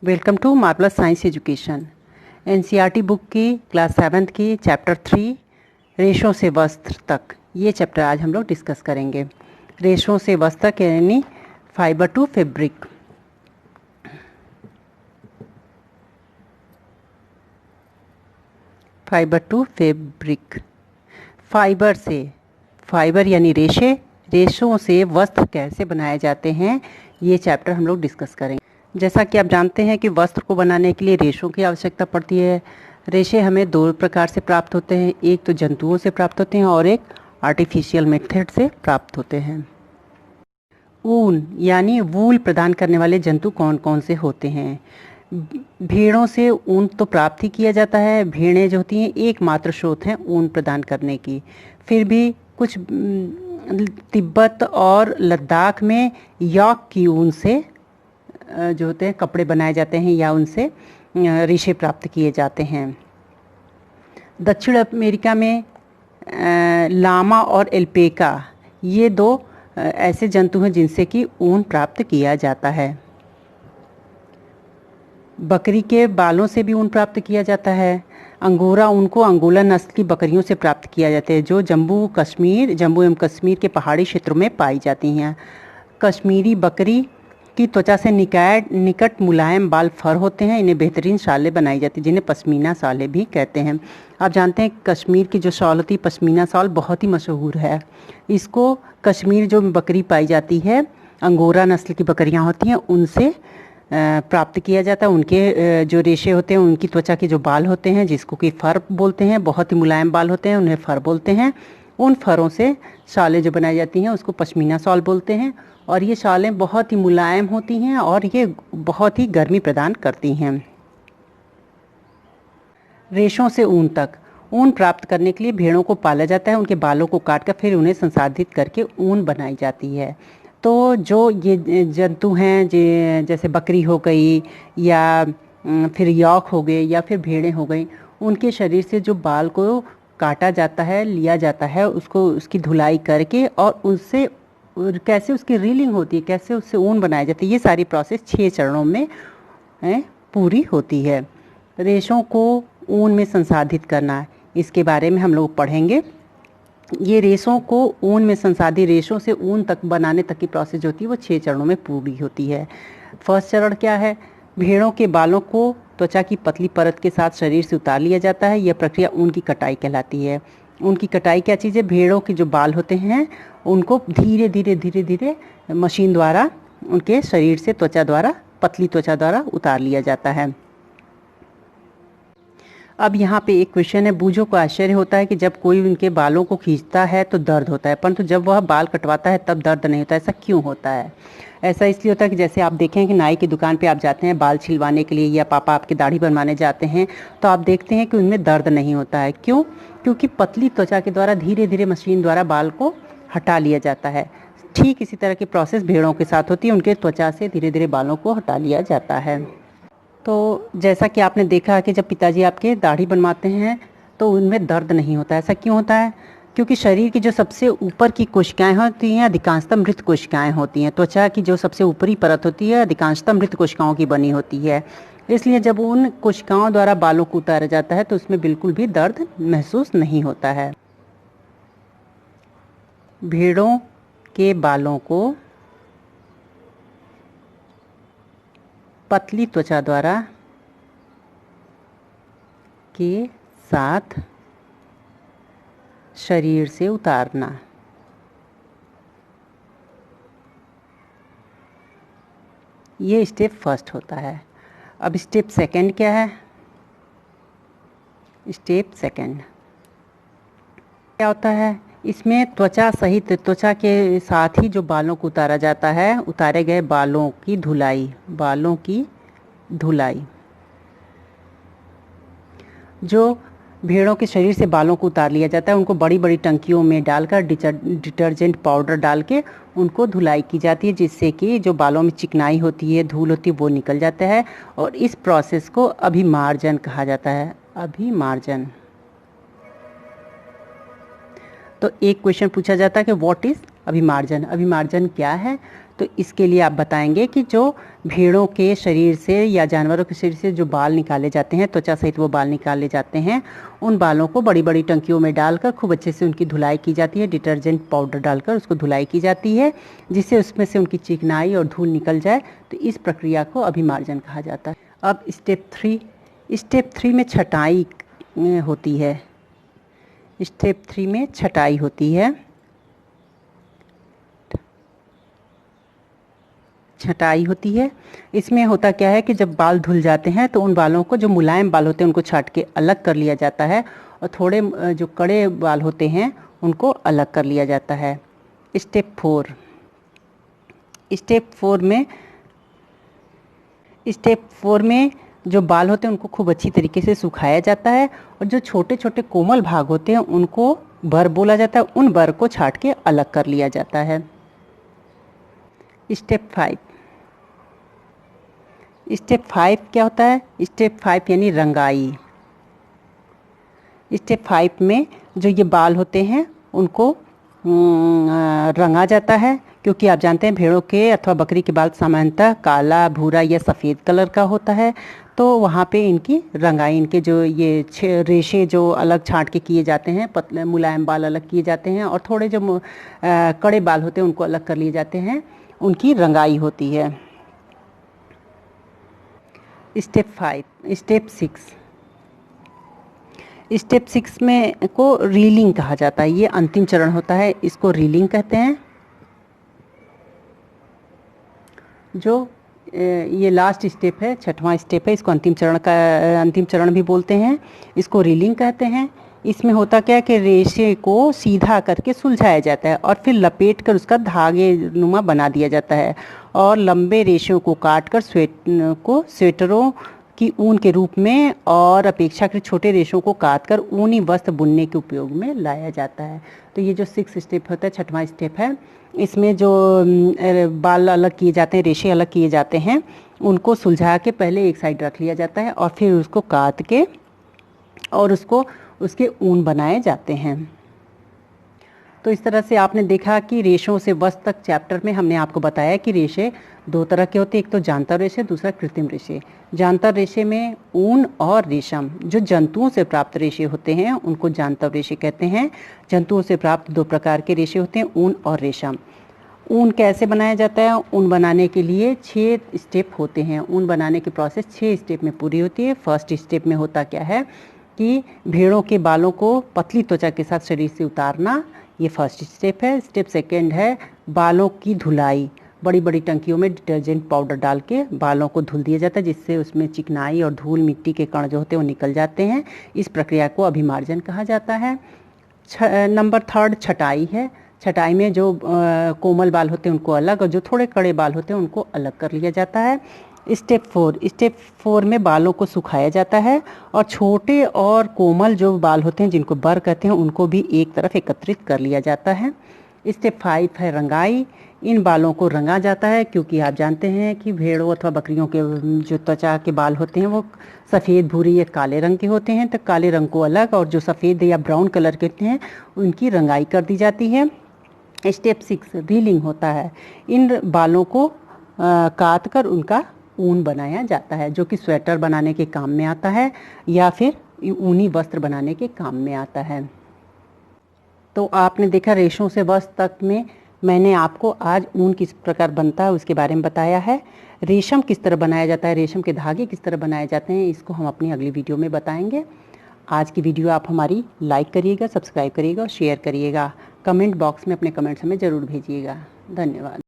Welcome to marvellous science education. NCERT book की class 7th की chapter 3 रेशों से वस्त्र तक, ये चैप्टर आज हम लोग डिस्कस करेंगे। रेशों से वस्त्र तक यानी fibre to fabric. Fibre to fabric, fibre से, फाइबर यानी रेशे, रेशों से वस्त्र कैसे बनाए जाते हैं, ये चैप्टर हम लोग डिस्कस करेंगे। जैसा कि आप जानते हैं कि वस्त्र को बनाने के लिए रेशों की आवश्यकता पड़ती है। रेशे हमें दो प्रकार से प्राप्त होते हैं, एक तो जंतुओं से प्राप्त होते हैं और एक आर्टिफिशियल मेथड से प्राप्त होते हैं। ऊन यानी वूल प्रदान करने वाले जंतु कौन कौन से होते हैं? भेड़ों से ऊन तो प्राप्त ही किया जाता है। भेड़ें जो होती हैं एकमात्र स्रोत हैं ऊन प्रदान करने की। फिर भी कुछ तिब्बत और लद्दाख में यॉक की ऊन से जो होते हैं कपड़े बनाए जाते हैं या उनसे रेशे प्राप्त किए जाते हैं। दक्षिण अमेरिका में लामा और एल्पेका, ये दो ऐसे जंतु हैं जिनसे कि ऊन प्राप्त किया जाता है। बकरी के बालों से भी ऊन प्राप्त किया जाता है। अंगोरा ऊन को अंगोला नस्ल की बकरियों से प्राप्त किया जाता है जो जम्मू एवं कश्मीर के पहाड़ी क्षेत्रों में पाई जाती हैं। कश्मीरी बकरी की त्वचा से निकट मुलायम बाल फर होते हैं। इन्हें बेहतरीन शालें बनाई जाती हैं जिन्हें पश्मीना शालें भी कहते हैं। आप जानते हैं कश्मीर की जो शॉल होती है पश्मीना शॉल बहुत ही मशहूर है। इसको कश्मीर जो बकरी पाई जाती है, अंगोरा नस्ल की बकरियां होती हैं, उनसे प्राप्त किया जाता है। उनके जो रेशे होते हैं, उनकी त्वचा के जो बाल होते हैं जिसको कि फर बोलते हैं, बहुत ही मुलायम बाल होते हैं, उन्हें फर बोलते हैं। उन फरों से शालें जो बनाई जाती हैं उसको पश्मीना शॉल बोलते हैं। और ये शालें बहुत ही मुलायम होती हैं और ये बहुत ही गर्मी प्रदान करती हैं। रेशों से ऊन तक, ऊन प्राप्त करने के लिए भेड़ों को पाला जाता है। उनके बालों को काटकर फिर उन्हें संसाधित करके ऊन बनाई जाती है। तो जो ये जंतु हैं जैसे बकरी हो गई या फिर यॉक हो गए या फिर भेड़ें हो गई, उनके शरीर से जो बाल को काटा जाता है, लिया जाता है, उसको उसकी धुलाई करके और उससे कैसे उसकी रीलिंग होती है, कैसे उससे ऊन बनाया जाता है, ये सारी प्रोसेस 6 चरणों में पूरी होती है। रेशों को ऊन में संसाधित करना, इसके बारे में हम लोग पढ़ेंगे। ये रेशों को ऊन में संसाधित, रेशों से ऊन तक बनाने तक की प्रोसेस जो होती है वो 6 चरणों में पूरी होती है। फर्स्ट चरण क्या है? भेड़ों के बालों को त्वचा की पतली परत के साथ शरीर से उतार लिया जाता है। यह प्रक्रिया ऊन की कटाई कहलाती है। ऊन की कटाई क्या चीज़ है? भेड़ों के जो बाल होते हैं उनको धीरे धीरे मशीन द्वारा उनके शरीर से त्वचा द्वारा, पतली त्वचा द्वारा उतार लिया जाता है। अब यहाँ पे एक क्वेश्चन है। बूझों को आश्चर्य होता है कि जब कोई उनके बालों को खींचता है तो दर्द होता है, परंतु जब वह बाल कटवाता है तब दर्द नहीं होता। ऐसा क्यों होता है? ऐसा इसलिए होता है कि जैसे आप देखें कि नाई की दुकान पे आप जाते हैं बाल छिलवाने के लिए या पापा आपकी दाढ़ी बनवाने जाते हैं तो आप देखते हैं कि उनमें दर्द नहीं होता है। क्यों? क्योंकि पतली त्वचा के द्वारा धीरे धीरे मशीन द्वारा बाल को हटा लिया जाता है। ठीक इसी तरह की प्रोसेस भेड़ों के साथ होती है। उनके त्वचा से धीरे धीरे बालों को हटा लिया जाता है। तो जैसा कि आपने देखा कि जब पिताजी आपके दाढ़ी बनवाते हैं तो उनमें दर्द नहीं होता। ऐसा क्यों होता है? क्योंकि शरीर की जो सबसे ऊपर की कोशिकाएं होती हैं अधिकांशतः मृत कोशिकाएं होती हैं। त्वचा की जो सबसे ऊपरी परत होती है अधिकांशतः मृत कोशिकाओं की बनी होती है। इसलिए जब उन कोशिकाओं द्वारा बालों को उतारा जाता है तो उसमें बिल्कुल भी दर्द महसूस नहीं होता है। भेड़ों के बालों को पतली त्वचा द्वारा के साथ शरीर से उतारना, ये स्टेप फर्स्ट होता है। अब स्टेप सेकंड क्या है? स्टेप सेकंड क्या होता है? इसमें त्वचा सहित, त्वचा के साथ ही जो बालों को उतारा जाता है, उतारे गए बालों की धुलाई। जो भेड़ों के शरीर से बालों को उतार लिया जाता है उनको बड़ी बड़ी टंकियों में डालकर डिटर्जेंट पाउडर डाल के उनको धुलाई की जाती है, जिससे कि जो बालों में चिकनाई होती है, धूल होती है, वो निकल जाता है। और इस प्रोसेस को अभिमार्जन कहा जाता है। अभिमार्जन। तो एक क्वेश्चन पूछा जाता है कि व्हाट इज़ अभिमार्जन? अभिमार्जन क्या है? तो इसके लिए आप बताएंगे कि जो भेड़ों के शरीर से या जानवरों के शरीर से जो बाल निकाले जाते हैं, त्वचा सहित वो बाल निकाले जाते हैं, उन बालों को बड़ी बड़ी टंकियों में डालकर खूब अच्छे से उनकी धुलाई की जाती है। डिटर्जेंट पाउडर डालकर उसको धुलाई की जाती है, जिससे उसमें से उनकी चिकनाई और धूल निकल जाए। तो इस प्रक्रिया को अभिमार्जन कहा जाता है। अब स्टेप 3 में छटाई होती है। स्टेप 3 में छटाई होती है। छटाई होती है। इसमें होता क्या है कि जब बाल धुल जाते हैं तो उन बालों को, जो मुलायम बाल होते हैं उनको छाट के अलग कर लिया जाता है, और थोड़े जो कड़े बाल होते हैं उनको अलग कर लिया जाता है। स्टेप 4 में जो बाल होते हैं उनको खूब अच्छी तरीके से सुखाया जाता है, और जो छोटे छोटे कोमल भाग होते हैं उनको बर बोला जाता है, उन बर को छाट के अलग कर लिया जाता है। स्टेप 5 क्या होता है? स्टेप 5 यानी रंगाई। स्टेप 5 में जो ये बाल होते हैं उनको रंगा जाता है, क्योंकि आप जानते हैं भेड़ों के अथवा बकरी के बाल सामान्यतः काला, भूरा या सफ़ेद कलर का होता है। तो वहाँ पे इनकी रंगाई, इनके जो ये रेशे जो अलग छांट के किए जाते हैं, पतले मुलायम बाल अलग किए जाते हैं, और थोड़े जो कड़े बाल होते हैं उनको अलग कर लिए जाते हैं, उनकी रंगाई होती है। स्टेप 6 में को रीलिंग कहा जाता है। ये अंतिम चरण होता है, इसको रीलिंग कहते हैं। जो ये लास्ट स्टेप है, 6वां स्टेप है, इसको अंतिम चरण भी बोलते हैं, इसको रीलिंग कहते हैं। इसमें होता क्या है कि रेशे को सीधा करके सुलझाया जाता है और फिर लपेट कर उसका धागे नुमा बना दिया जाता है, और लंबे रेशों को काट कर स्वेटरों की ऊन के रूप में और अपेक्षाकृत छोटे रेशों को काट कर ऊनी वस्त्र बुनने के उपयोग में लाया जाता है। तो ये जो 6 स्टेप होता है, 6वां स्टेप है, इसमें जो बाल अलग किए जाते हैं, रेशे अलग किए जाते हैं, उनको सुलझा के पहले एक साइड रख लिया जाता है, और फिर उसको काट के और उसके ऊन बनाए जाते हैं। तो इस तरह से आपने देखा कि रेशों से वस्त्र तक चैप्टर में हमने आपको बताया कि रेशे 2 तरह के होते हैं, एक तो जानतर रेशे, दूसरा कृत्रिम रेशे। जानतर रेशे में ऊन और रेशम, जो जंतुओं से प्राप्त रेशे होते हैं उनको जानतर रेशे कहते हैं। जंतुओं से प्राप्त 2 प्रकार के रेशे होते हैं, ऊन और रेशम। ऊन कैसे बनाया जाता है? ऊन बनाने के लिए 6 स्टेप होते हैं। ऊन बनाने की प्रोसेस 6 स्टेप में पूरी होती है। फर्स्ट स्टेप में होता क्या है कि भेड़ों के बालों को पतली त्वचा के साथ शरीर से उतारना, ये फर्स्ट स्टेप है। स्टेप 2 है बालों की धुलाई। बड़ी बड़ी टंकियों में डिटर्जेंट पाउडर डाल के बालों को धुल दिया जाता है, जिससे उसमें चिकनाई और धूल मिट्टी के कण जो होते हैं वो निकल जाते हैं। इस प्रक्रिया को अभिमार्जन कहा जाता है। नंबर 3 छटाई है। छटाई में जो कोमल बाल होते हैं उनको अलग, और जो थोड़े कड़े बाल होते हैं उनको अलग कर लिया जाता है। स्टेप 4 में बालों को सुखाया जाता है, और छोटे और कोमल जो बाल होते हैं जिनको बर कहते हैं उनको भी एक तरफ एकत्रित कर लिया जाता है। स्टेप 5 है रंगाई। इन बालों को रंगा जाता है, क्योंकि आप जानते हैं कि भेड़ों अथवा बकरियों के जो त्वचा के बाल होते हैं वो सफ़ेद, भूरे या काले रंग के होते हैं। तो काले रंग को अलग, और जो सफ़ेद या ब्राउन कलर के होते हैं उनकी रंगाई कर दी जाती है। स्टेप 6 रीलिंग होता है। इन बालों को काट कर उनका ऊन बनाया जाता है, जो कि स्वेटर बनाने के काम में आता है या फिर ऊनी वस्त्र बनाने के काम में आता है। तो आपने देखा रेशों से वस्त्र तक में मैंने आपको आज ऊन किस प्रकार बनता है उसके बारे में बताया है। रेशम किस तरह बनाया जाता है, रेशम के धागे किस तरह बनाए जाते हैं, इसको हम अपनी अगली वीडियो में बताएंगे। आज की वीडियो आप हमारी लाइक करिएगा, सब्सक्राइब करिएगा और शेयर करिएगा। कमेंट बॉक्स में अपने कमेंट्स हमें ज़रूर भेजिएगा। धन्यवाद।